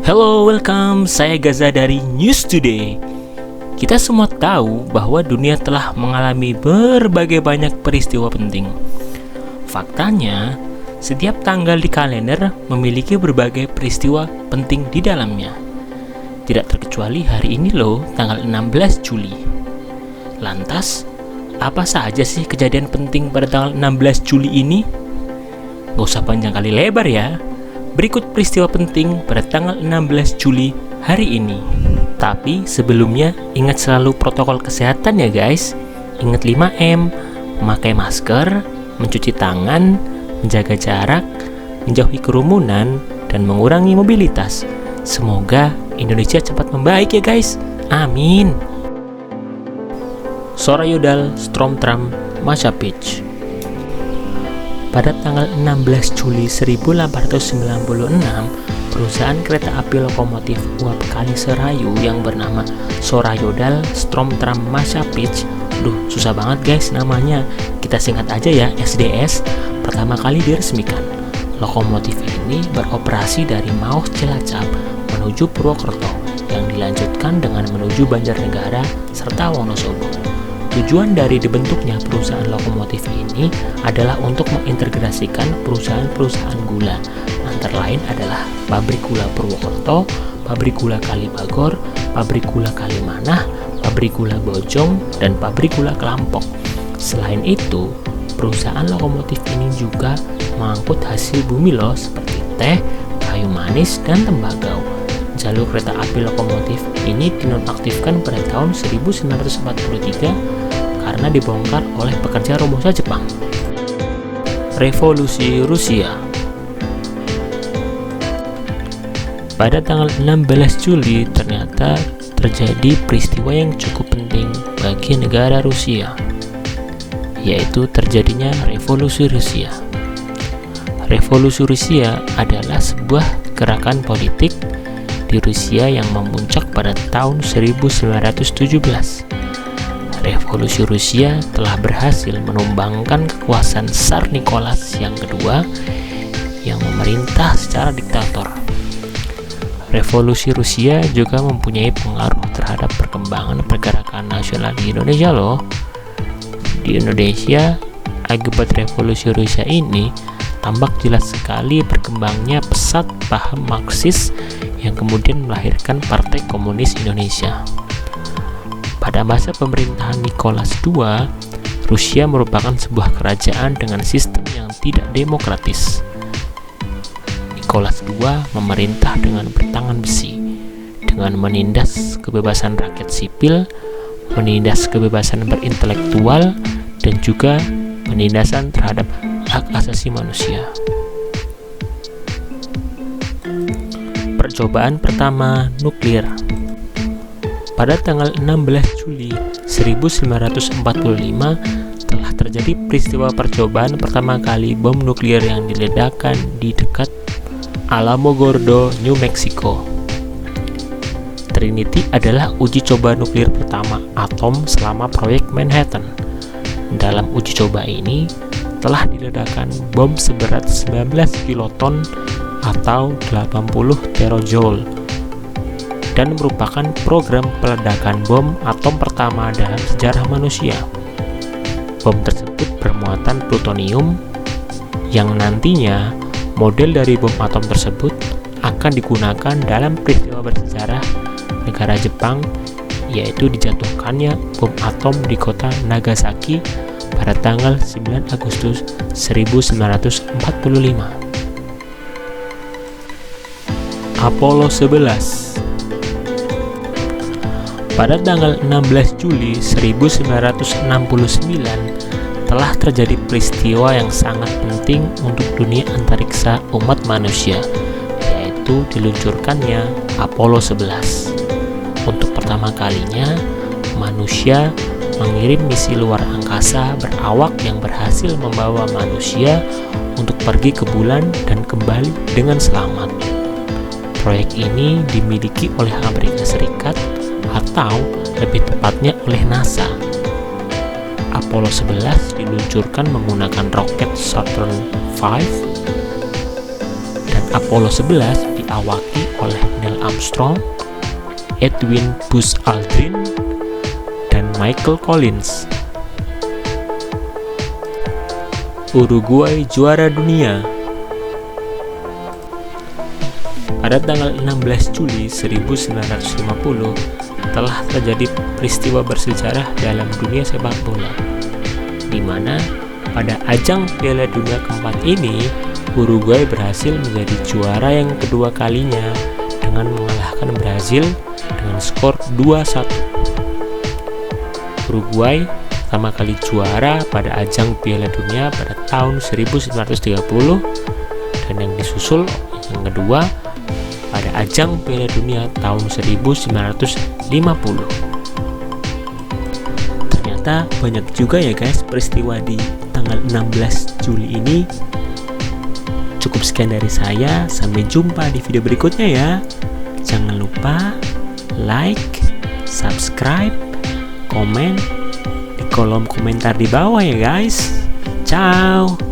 Hello, welcome. Saya Gaza dari News Today. Kita semua tahu bahwa dunia telah mengalami berbagai banyak peristiwa penting. Faktanya, setiap tanggal di kalender memiliki berbagai peristiwa penting di dalamnya. Tidak terkecuali hari ini loh, tanggal 16 Juli. Lantas, apa saja sih kejadian penting pada tanggal 16 Juli ini? Gak usah panjang kali lebar ya. Berikut peristiwa penting pada tanggal 16 Juli hari ini. Tapi sebelumnya ingat selalu protokol kesehatan ya guys. Ingat 5M, memakai masker, mencuci tangan, menjaga jarak, menjauhi kerumunan, dan mengurangi mobilitas. Semoga Indonesia cepat membaik ya guys. Amin. Sorayodal Stromtram Massapich. Pada tanggal 16 Juli 1896, perusahaan kereta api lokomotif uap Kali Serayu yang bernama Sorayodal Stromtram Massapich, susah banget guys namanya, kita singkat aja ya SDS, pertama kali diresmikan. Lokomotif ini beroperasi dari Maus Cilacap menuju Purwokerto, yang dilanjutkan dengan menuju Banjarnegara serta Wonosobo. Tujuan dari dibentuknya perusahaan lokomotif ini adalah untuk mengintegrasikan perusahaan-perusahaan gula, antara lain adalah pabrik gula Purwokerto, pabrik gula Kalibagor, pabrik gula Kalimanah, pabrik gula Bojong, dan pabrik gula Kelampok. Selain itu, perusahaan lokomotif ini juga mengangkut hasil bumi loh, seperti teh, kayu manis, dan tembakau. Jalur kereta api lokomotif ini dinonaktifkan pada tahun 1943 karena dibongkar oleh pekerja Romusa Jepang. Revolusi Rusia. Pada tanggal 16 Juli ternyata terjadi peristiwa yang cukup penting bagi negara Rusia, yaitu terjadinya Revolusi Rusia. Revolusi Rusia adalah sebuah gerakan politik di Rusia yang memuncak pada tahun 1917. Revolusi Rusia telah berhasil menumbangkan kekuasaan Tsar Nicholas yang kedua yang memerintah secara diktator. Revolusi Rusia juga mempunyai pengaruh terhadap perkembangan pergerakan nasional di Indonesia loh. Di Indonesia, akibat Revolusi Rusia ini tampak jelas sekali berkembangnya pesat paham Marxis yang kemudian melahirkan Partai Komunis Indonesia. Pada masa pemerintahan Nicholas II, Rusia merupakan sebuah kerajaan dengan sistem yang tidak demokratis. Nicholas II memerintah dengan bertangan besi, dengan menindas kebebasan rakyat sipil, menindas kebebasan berintelektual, dan juga penindasan terhadap hak asasi manusia. Percobaan pertama nuklir. Pada tanggal 16 Juli 1945 telah terjadi peristiwa percobaan pertama kali bom nuklir yang diledakkan di dekat Alamogordo, New Mexico. Trinity adalah uji coba nuklir pertama atom selama proyek Manhattan. Dalam uji coba ini telah diledakkan bom seberat 19 kiloton atau 80 terajoule dan merupakan program peledakan bom atom pertama dalam sejarah manusia. Bom tersebut bermuatan plutonium yang nantinya model dari bom atom tersebut akan digunakan dalam peristiwa bersejarah negara Jepang, yaitu dijatuhkannya bom atom di kota Nagasaki pada tanggal 9 Agustus 1945. Apollo 11. Pada tanggal 16 Juli 1969 telah terjadi peristiwa yang sangat penting untuk dunia antariksa umat manusia, yaitu diluncurkannya Apollo 11. Untuk pertama kalinya, manusia mengirim misi luar angkasa berawak yang berhasil membawa manusia untuk pergi ke bulan dan kembali dengan selamat. Proyek ini dimiliki oleh Amerika Serikat atau lebih tepatnya oleh NASA. Apollo 11 diluncurkan menggunakan roket Saturn V dan Apollo 11 diawaki oleh Neil Armstrong, Edwin Buzz Aldrin, dan Michael Collins. Uruguay juara dunia. Pada tanggal 16 Juli 1950 telah terjadi peristiwa bersejarah dalam dunia sepak bola, di mana pada ajang Piala Dunia keempat ini Uruguay berhasil menjadi juara yang kedua kalinya dengan mengalahkan Brazil dengan skor 2-1. Uruguay pertama kali juara pada ajang Piala Dunia pada tahun 1930 dan yang disusul yang kedua pada ajang Piala Dunia tahun 1950. Ternyata banyak juga ya guys peristiwa di tanggal 16 Juli ini. Cukup sekian dari saya, sampai jumpa di video berikutnya ya. Jangan lupa like, subscribe, komen di kolom komentar di bawah ya guys. Ciao.